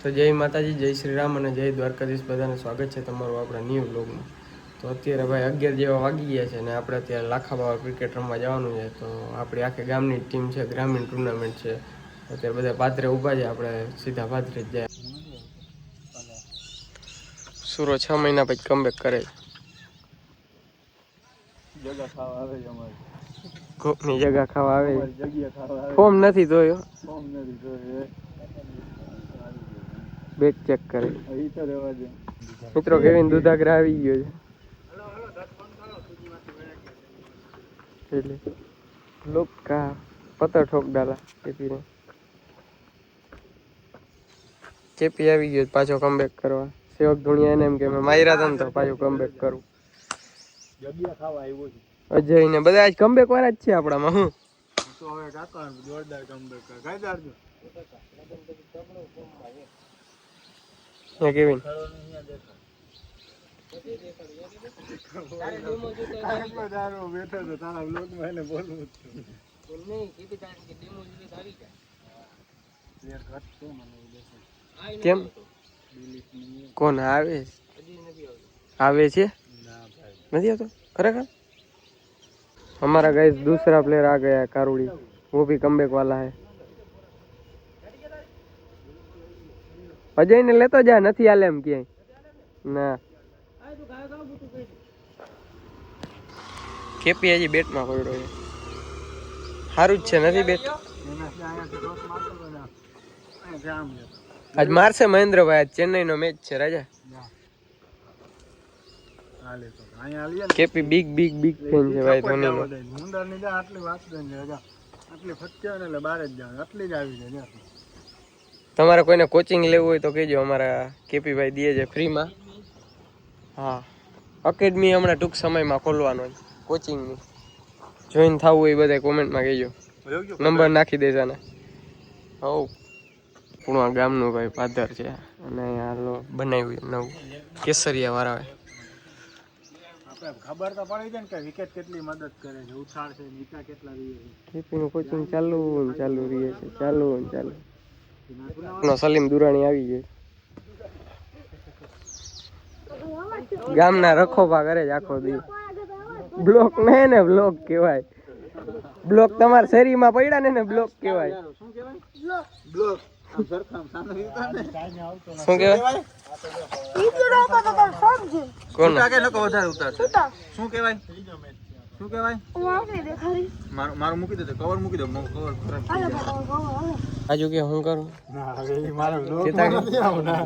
તો જય માતાજી, જય શ્રી રામ અને જય દ્વારકાધીશ. બધાને સ્વાગત છે તમારું આપણા ન્યૂ વ્લોગમાં. તો અત્યારે ભાઈ 11 જેવા વાગી ગયા છે અને આપણે અત્યારે લાખાબાવા ક્રિકેટ રમવા જવાનું છે. તો આપણી આખી ગામની ટીમ છે, ગ્રામીણ ટુર્નામેન્ટ છે. અત્યારે બધા પાદરે ઊભા છે, આપણે સીધા પાદરે જ જાય. સુરો 6 મહિના પછી કમબેક કરે છે. જગા ખાવા આવે છે અમારે. કોકની જગા ખાવા આવે છે. જગ્યા ખાવા આવે. ફોર્મ નથી જોયો. ફોર્મ નથી જોયો. બેટ ચેક કરે. ઈ તો રહેવા દે. મિત્રો કેવિન દુધાગ્રા આવી ગયો છે. એટલે લોકા પતર ઠોક ડાલા કેપી આવી ગયો પાછો કમબેક કરવા. સેવક ધુણિયા એને એમ કે મેં માર્યા હતા ને તો પાછો કમબેક કરું. જગ્યા ખાવા આવ્યો છે. અજય ને બધા આજ કમબેક વાળા જ છે આપણામાં. હું તો હવે કાકા જોરદાર કમબેક કરે. કઈ દારજો હે કેવિન કેમ કોણ આવે છે નથી આવતો खरेखर। हमारा गाइस दूसरा प्लेयर आ गया है कारूड़ी, वो भी कमबैक वाला है। अजय ने लेतो जा નથી આલે એમ કે ના કેપી હજી બેટમાં પડ્યો છે. સારું જ છે નથી બેટ. આજ મારશે મહેન્દ્રભાઈ. આજ ચેન્નઈનો મેચ છે રાજા. KP big big big fan છે ભાઈ ધોની નો. મુંદર ની જા આટલી વાત દે ને રાજા આટલી ફટક્યો ને એટલે બહાર જ જાવ આટલી જ આવી જાય. તમારે કોઈને કોચિંગ લેવું હોય તો કહેજો, અમારા કેપી ભાઈ દે છે ફ્રીમાં. હા, એકેડમી હમણાં ટૂંક સમયમાં ખોલવાનો છે કોચિંગની. જોઈન થવું હોય બધા કોમેન્ટમાં કહેજો, નંબર નાખી દેજો ને. હવ પૂર્ણા ગામનું ભાઈ પાદર છે અને હાલો બનાવ્યું નવું કેસરિયા વાળા. ખબર તો પડી જાય ને કે વિકેટ કેટલી મદદ કરે છે, ઉછાળ છે, નીચા કેટલા રહે છે. કેપીનું કોચિંગ ચાલુ રહે છે, ચાલુ. સલીમ દુરાણી આવી ગઈ. ગામના રખોપા કરે છે આખો દી. બ્લોક નહીં ને બ્લોક કહેવાય. બ્લોક તમારા શરીરમાં પડ્યા ને બ્લોક કહેવાય. શું કહેવાય? બ્લોક. શું કહેવાય? કોણ કે લોકો વધારે ઉતારશે? શું કહેવાય? શું કહેવાય? મારું મૂકી દે, કવર મૂકી દે. કવર ખરાબ થઈ જાય. આજુ કે હું કરું ના હવે મારો બ્લોક નથી આવના.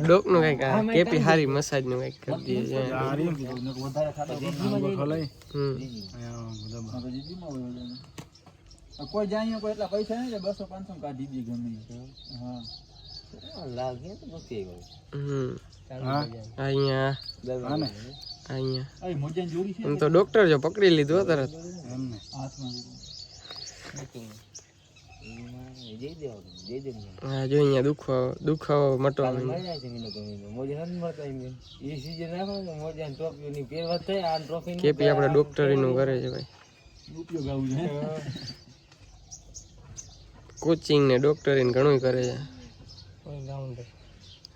બ્લોક નું કઈક કેપી હારી મસાજ નું કઈક કરી દે છે. વધારે ખાતા ખલાઈ. કોઈ જાય કોઈ એટલા પૈસા નહીં, 200-500 કાઢી દી ગમે. હા લાગે તો નથી અહીંયા તો ડોક્ટર જો પકડી લીધું તરત. હા જો અહીંયા દુખાવો મટવા કેપી આપણે ડોક્ટરી નું કરે છે ભાઈ. કોચિંગ ને ડોક્ટરી ને ઘણું કરે છે.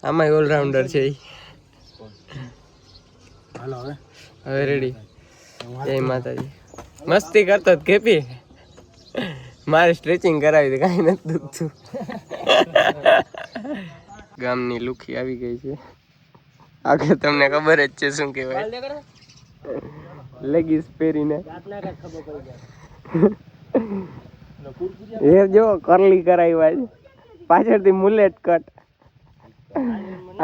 આમાં ઓલરાઉન્ડર છે. હવે રેડી. જય માતાજી. મસ્તી કરતો કેપી. મારે સ્ટ્રેચિંગ કરાવી દે, કાંઈ નથી દુખતું. ગામની લુખી આવી ગઈ છે. આગળ તમને ખબર જ છે શું કહેવાય. લેગીસ પહેરીને એ જો કરલી કરાવ્યા છે પાછળથી મુલેટ કટ.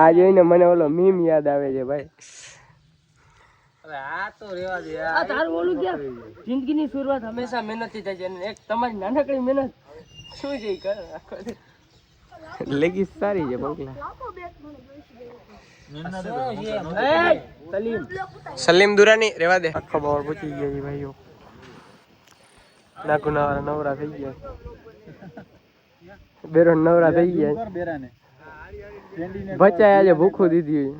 આ જોઈને મને ઓલો મીમ યાદ આવે છે ભાઈ. આ તો રેવા દે. આ તારું બોલું કે જિંદગીની શરૂઆત હંમેશા મહેનતથી થાય છે અને એક તમારી નાનકડી મહેનત શું છે કર રાખો. લેગીસ સારી છે પગલા. સલીમ દુરાની રેવા દે. આખો બાવર પૂછી ગયા છે ભાઈઓ. નાકુના નવરા થઈ ગયા. બેરો નવરા થઈ ગયા. બચાય આજે ભૂખું દીધી.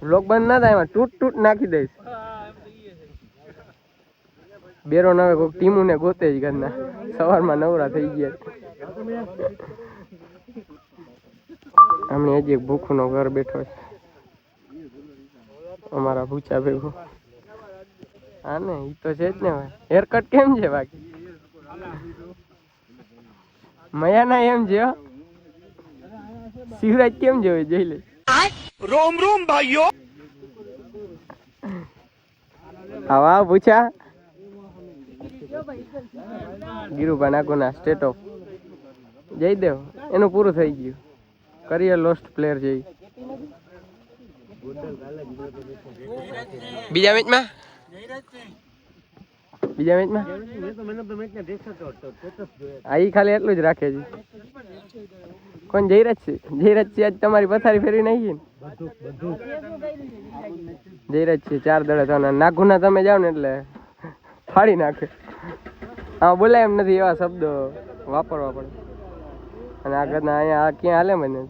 વ્લોગ બંધ ના થાય એમાં તૂટ નાખી દઈશ. બેરો નવે કોઈક ટીમું ને ગોતે જ ઘરના સવારમાં નવરા થઈ ગયા. હમણાં હજી એક ભૂખનો ઘર બેઠો છે અમારા ભૂચા ભેગો. હા ને ઈ તો છે જ ને. હેરકટ કેમ છે બાકી? મયાના એમ છે. શિવરાજ કેમ છે જોઈ લે. રોમ રોમ ભાઈઓ. આવા પૂછા ગીરુભા નાકોના સ્ટેટ ઓફ જયદેવ એનું પૂરું થઈ ગયું. કરિયર લોસ્ટ પ્લેયર છે. બીજા મેચમાં હા ઈ ખાલી એટલું જ રાખે છે. કોણ જયરાજ છે? જયરાજ છે આજ તમારી પથારી ફેરવી નાખી ને. જયરાજ છે 4 દડે થવાના. નાગુના તમે જાવ ને એટલે ફાડી નાખે. હા બોલાય એમ નથી એવા શબ્દો વાપરવા પડે. અને આગળના અહીંયા ક્યાં હાલે મને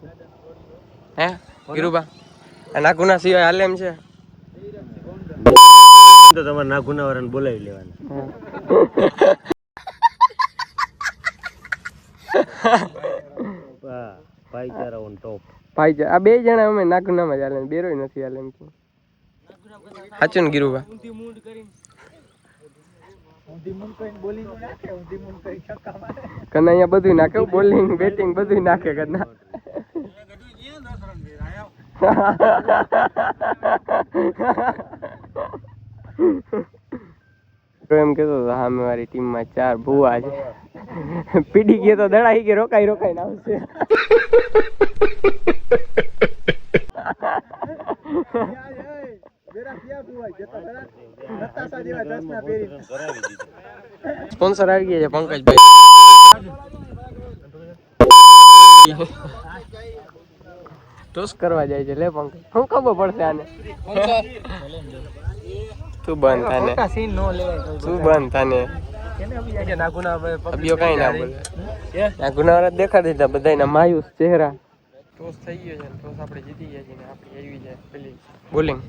હે ગીરુબા? નાગુના સિવાય હાલે એમ છે તો તમારે નાગુના વાળાને બોલાવી લેવાના. ભાઈચારા ઓન ટોપ. ભાઈચારા આ 2 જણા અમે નાગુનામાં જ હાલે. બેરોય નથી હાલે એમ કે સાચું ને ગીરુબા? કના બધું નાખે. બોલિંગ બેટિંગ બધું નાખે કના. એમ કેતો સામે વાળી ટીમમાં 4 ભૂવા છે. પીડી ગયો તો દડાઈ કે રોકાઈને આવશે. સ્પોન્સર આવી ગયા છે પંકજભાઈ. ટોસ કરવા જાય છે. લે પંકજ શું ખબર પડશે આને? તું બંધ થાને. તું બંધ થાને. અભિયો કઈ ના બોલે. નાગુના દેખાડી દીધા બધાના માયુસ ચહેરા. ટોસ થઈ ગયો છે. ટોસ આપણે જીતી ગયા છીએ ને આપણી આવી જાય પેલી બોલિંગ.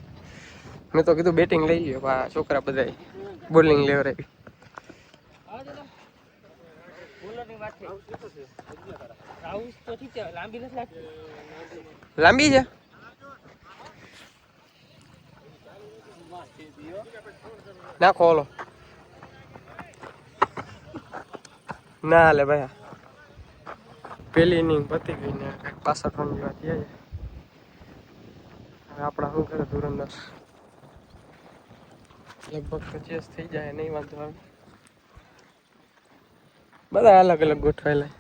મેં તો કીધું બેટિંગ લઈ લ્યો. છોકરા બધા બોલિંગ લેવરાવી. લાંબી છે. નાખો ઓલો. ના લે ભાઈ. પેલી ઇનિંગ પતી ગઈ ને 62 રન જેવા થયા છે. હવે આપણા શું કરે ધુરંદર લગભગ તો ચેસ થઈ જાય નહીં વાંધો આવે. બધા અલગ અલગ ગોઠવાયેલા.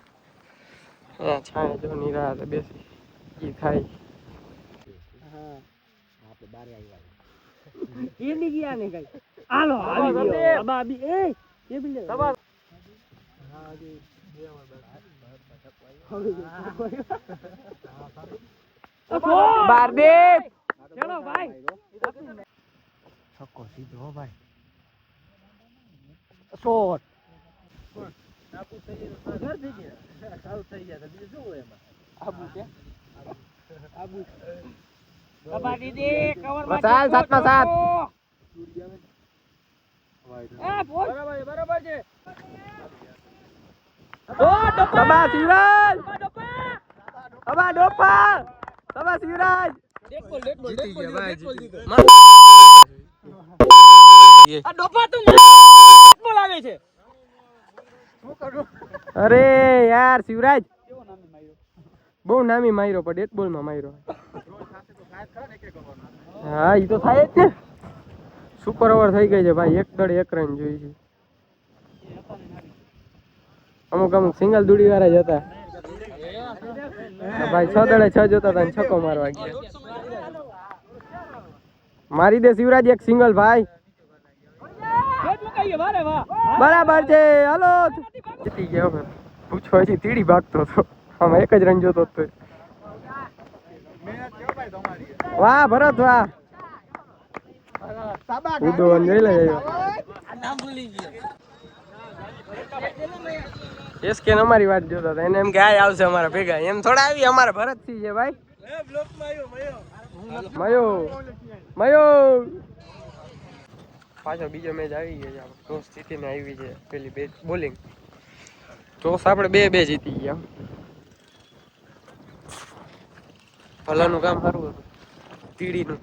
હા છાંય જો નિરાતે બેસી ઈ થાય. આપણે બારે આવ્યા એ ની ગયા ને કઈ. હાલો આવી ગયો. બાબી એ બિલ્લે સવાર બારદેવ ચલો ભાઈ. છક્કો સીધો હો ભાઈ. શોટ આબુ થઈ ગયા. ઘર થઈ ગયા. સાવ થઈ ગયા. બીજું શું હોય એમાં? આબુ છે. આબુ કબાડી દે કવર માં. ચાલ 7 માં 7. બરાબર છે. સબા શિવરાજ. સબા ડોપા. સબા શિવરાજ. જીતી ગયા ભાઈ. આ ડોપા તું બોલાવે છે. શું કરું? અરે યાર શિવરાજ બહુ નામી માર્યો પણ ડેથ બોલ માં માર્યો. હા ઈ તો થાય જ ને. સુપર ઓવર થઈ ગઈ છે ભાઈ. 1 દડે 1 રન જોઈ છે. અમુક સિંગલ દુડી વાળા જ હતા ભાઈ. 6 દડે 6 જોતા હતા છક્કો મારવા ગયા. મારી દે શિવરાજ એક સિંગલ ભાઈ. બરાબર છે. હાલો જીતી ગયો. પૂછો હજી તીડી ભાગતો હતો. આમાં 1 જ રન જોતો હતો. વાહ ભરત વાહ. ઉદો જોઈ લે. એસકે અમારી વાત જોતા હતા. એને એમ કે આ આવશે અમારા ભેગા. એમ થોડા આવી અમારા ભરતસિંહ છે ભાઈ. મયો પાછો બીજો મેચ આવી ગયો છે. ટોસ જીતીને આવી છે પેલી બેટ બોલિંગ. ટોસ આપણે 2-2 જીતી ગયા. ભલાનું કામ સારું હતું. તીડીનું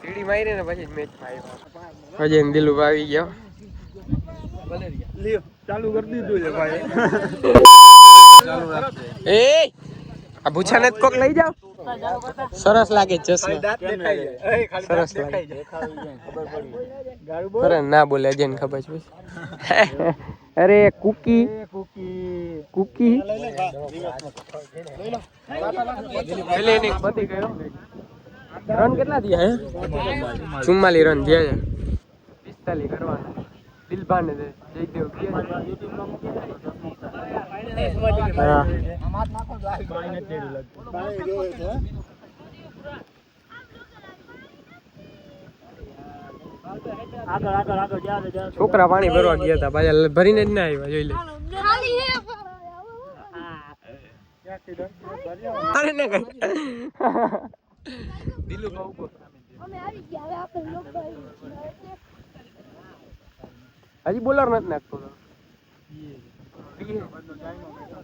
તીડી મારી ને પછી મેચમાં આવ્યા. અજય દિલુભ આવી ગયો. ચાલુ કરી દીધું છે ભાઈ. એ આ ભૂછાને જ કોક લઈ જાવ. સરસ લાગે ચશ્મા. સરસ લાગે. અરે ના બોલે અજયને ખબર છે. અરે કુકી કુકી પેલી ઇનિંગ પતી ગયો. રન કેટલા થયા હે? 44 રન થયા છે. 45 કરવાના. દિલબાન જયદેવ છોકરા પાણી ભરવા ગયા હતા પાછા ભરીને જ ના આવ્યા. જોઈ લે. અરે ને દિલુ કહું હજી બોલર નથી નાખતો.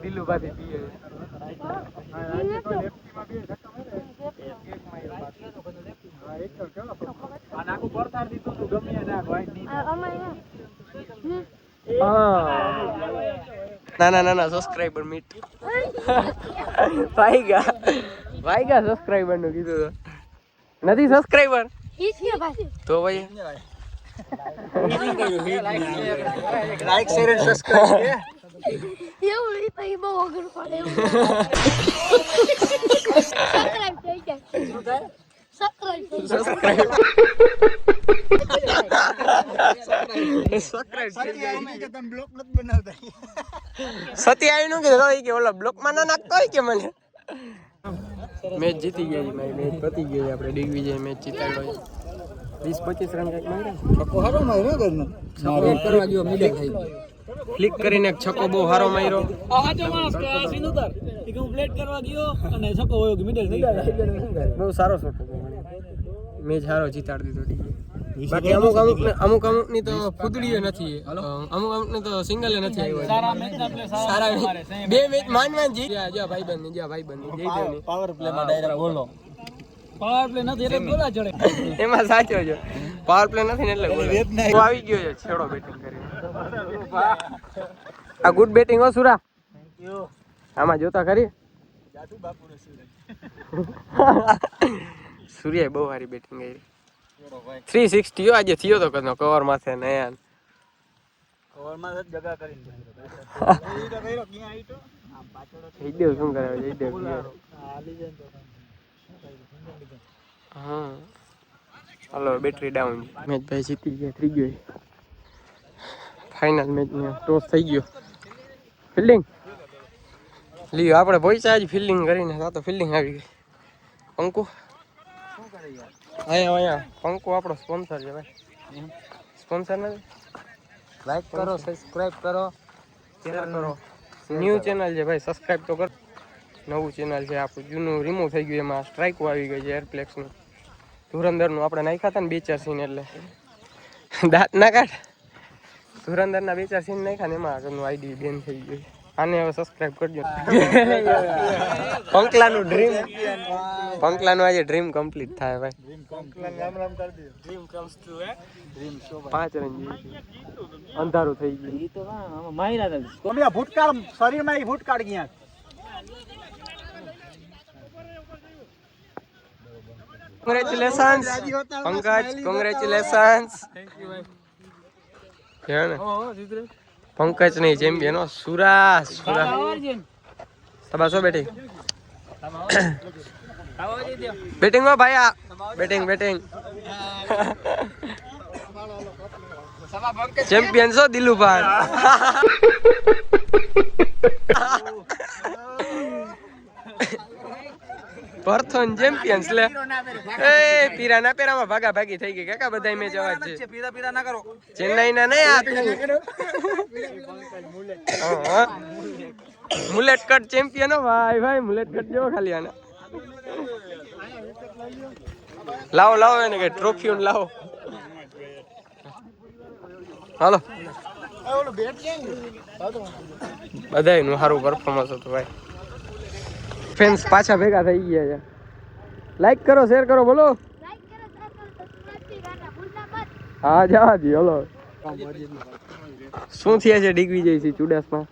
દિલુ બાથી પીએ. ના સબસ્ક્રાઈબર મીટ વાઈગા સબસ્ક્રાઈબર નું કીધું નથી. સબસ્ક્રાઈબર તો ભાઈ લાઈક શેર અને સબસ્ક્રાઇબ. એવું ઈ પછી બહુ અઘરું પડે. સબસ્ક્રાઇબ થઈ જાય. સબસ્ક્રાઇબ થઈ જાય. તમે બ્લોક નથી બનાવતા. સતી આવી નું કીધું કે ઓલો બ્લોક માં ના નાખતો હોય કે મને. મેચ જીતી ગયા છે ભાઈ. મેચ પતી ગયો છે. આપણે દિગ્વિજય મેચ જીતાડ્યો છે. 20-25 રન કઈક માર્યા. છક્કો હારો માર્યો ઘરનો. મારો કરવા ગયો મિડલ થઈ ગયો. ફ્લિક કરીને એક છક્કો બહુ સારો માર્યો. આ સાચો માણસ કે સિંધુતર કે હું પ્લેટ કરવા ગયો અને છક્કો હોયો કે મિડલ થઈ ગયો. બહુ સારો શોટ હતો. મેચ સારો જીતાડી દીધો. બાકી અમુક ની તો ફૂદડીએ નથી. અમુક ની તો સિંગલ નથી આવ્યો. સારા મેચના પ્લે સારા બે મેચ માન જીત્યા. જો ભાઈબંધ જયદેવની પાવર પ્લે માં ડાયરેક્ટ બોલો. પાવર પ્લે નથી એટલે બોલા ચડે. એમાં સાચો છે. પાવર પ્લે નથી ને એટલે બોલે. તો આવી ગયો છે છેડો બેટિંગ કરીને. આ ગુડ બેટિંગ હો સુરા. આમાં જોતા ખરી. સૂર્યાએ બહુ સારી બેટિંગ કરી. 360 આજે થયો તો કદનો કવર માથે ને યાર. કવર માં જગા કરીને જયદેવ શું કરે જયદેવ? હા હાલો બેટરી ડાઉન. મેચ ભાઈ જીતી ગયા. થઈ ગયો ફાઇનલ મેચ ને ટોસ થઈ ગયો. ફિલ્ડિંગ લ્યો આપણે પૈસા જ ફિલ્ડિંગ કરીને આ તો ફિલ્ડિંગ આવી ગઈ. પંકુ અહીંયા પંકુ આપણો સ્પોન્સર છે ભાઈ. સ્પોન્સર નથી. લાઈક કરો, સબસ્ક્રાઇબ કરો, શેર કરો. ન્યૂ ચેનલ છે ભાઈ, સબસ્ક્રાઇબ તો કરો. નવું ચેનલ છે આપણું. જૂનું રિમૂવ થઈ ગયું. એમાં સ્ટ્રાઇકો આવી ગઈ છે એરપ્લેક્સનું. ધુરંધરનું આપણે નાખ્યા હતા ને 2-4 સીન એટલે દાંત ના કાઢ. ધુરંધરના 2-4 સીન નાખ્યા ને એમાં આગળનું આઈડી બેન થઈ ગયું. આને હવે સબસ્ક્રાઇબ કરજો. પંકલાનું ડ્રીમ, પંકલાનું આજે ડ્રીમ કમ્પ્લીટ થાય ભાઈ. ડ્રીમ કમ્સ ટ્રુ હે. ડ્રીમ શો 5 રન અંધારું થઈ ગયું. ઈ તો માયરા હતા. કોમિયા ભૂટકાળ શરીરમાં ઈ ભૂટકાળ ગયા. Congratulations Pankaj, congratulations. Thank you ભાઈ. પંકજ નહીં ચેમ્પિયન હો. સુરા તબાસો બેટિંગ બેટિંગ હો ભાઈ. આ બેટિંગ ચેમ્પિયન છો દિલુભાઈ. પરથોન ચેમ્પિયન્સ લે. એ પીરા ના પેરામાં ભાગા ભાગી થઈ ગઈ કાકા. બધા મેચ અવાજ છે. પીરા ના કરો. ચેન્નાઈ ના નહીં આ મુલેટ કટ ચેમ્પિયન હો ભાઈ. મુલેટ કટ જેવો ખાલી આના. લાવો લાવો એને કે ટ્રોફી લાવો. હાલો બધાયનું સારું પરફોર્મન્સ હતું ભાઈ. ફેન્સ પાછા ભેગા થઈ ગયા છે. લાઈક કરો, શેર કરો, બોલો. લાઈક કરો, શેર કરો, સબસ્ક્રાઇબ કરી ગાના ભૂલતા મત. હા જા જી. હલો શું થયા છે ડિગ્રી જઈ છે Chudasama?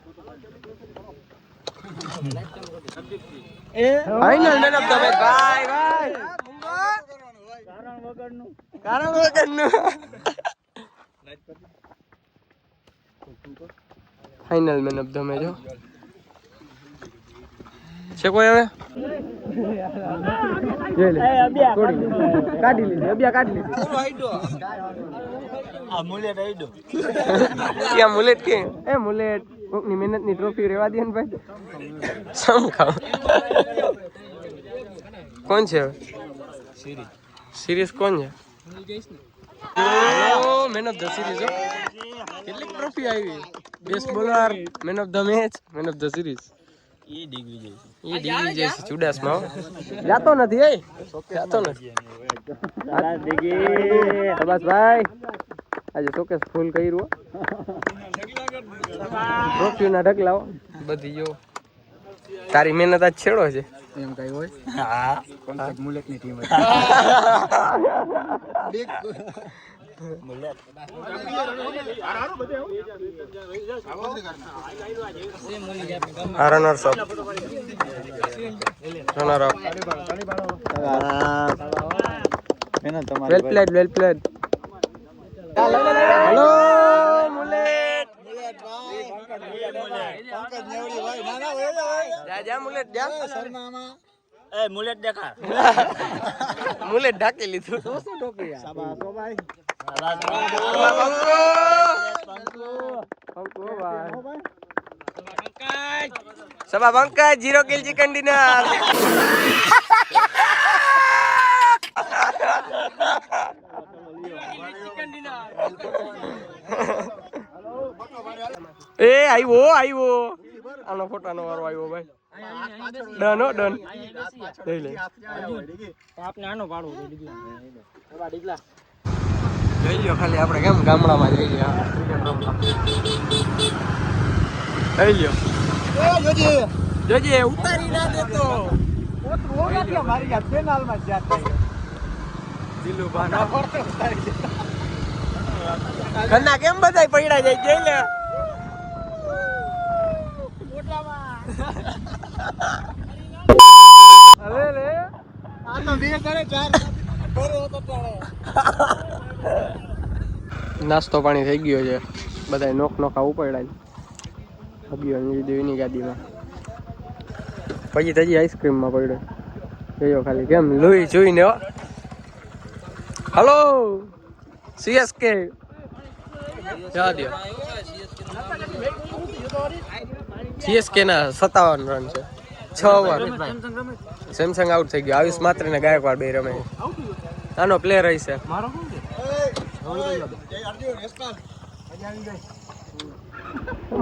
Final man of the match ભાઈ ભાઈ. કારણ વગરનું final man of the match છે કોઈ હવે? કાઢી લીધી અબિયા કાઢી લીધી. ક્યાં મુલેટ કે? એ મુલેટ કોકની મહેનતની ટ્રોફી રેવા દે ને ભાઈ. સમ ખાવ. કોણ છે હવે? સિરીઝ કોણ છે? Main of the series. કેટલી ટ્રોફી આવી? Best bowler, main of the match, main of the series. E degree જઈ છે ચુડાસમાં. જાતો નથી એ જાતો નથી. બસ ભાઈ આજે શોકેસ ફૂલ કર્યું. ટ્રોફી ના ઢગલાઓ બધી જો. તારી મહેનત આજ છેડો છે એમ કઈ હોય? હા મુલેટ ની team runners up runner up. Well played well played. Hello મુલેટ. જા જા મુલેટ જા. એ મુલેટ દેખા. મુલેટ ઢાકી લીધું. સબા પંકજ 0 કિલ ચિકન ડિનર. એ આવ્યો આનો ફોટાનો વારો આવ્યો ભાઈ. ડન હો ડન. લઈ લે આપને આનો પાડવો લઈ લ્યો ખાલી આપણે કેમ ગામડામાં જઈ ગયા. લઈ લ્યો જોજે ઉતારી ના દેતો. ઘરના કેમ બધા પડ્યા જાય જઈ લે. હવે રે આ તો બે કરે ચાર નાસ્તો પાણી થઈ ગયો છે. બધા નોખા ઉપાડ્યા દેવીની ગાડીમાં. પછી તજી આઈસ્ક્રીમમાં પડ્યો જોયો ખાલી કેમ લોહી જોઈને. હલો સીએસકે જવા દો. સીએસકે ના 57 રન છે. 6 ઓવર. સેમસંગ આઉટ થઈ ગયો. આયુષ માત્ર ને ગાયકવાડ બે રમે. આનો પ્લેયર રહી છે.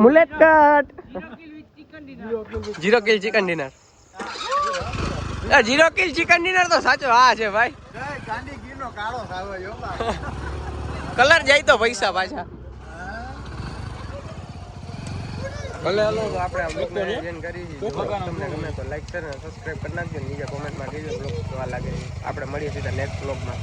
મુલેટ cut 0 kill chicken dinner. 0 kill chicken dinner તો સાચો હા છે ભાઈ. કલર જાય તો પૈસા પાછા. ભલે હાલો તો આપણે આ બ્લોગને એન્ડ કરી દીધું. તમને ગમે તો લાઈક શેર અને સબસ્ક્રાઇબ કરી નાખજો. નીચે કોમેન્ટમાં કહેજો બ્લોગ કેવા લાગે. આપણે મળીએ સીધા નેક્સ્ટ બ્લોગમાં.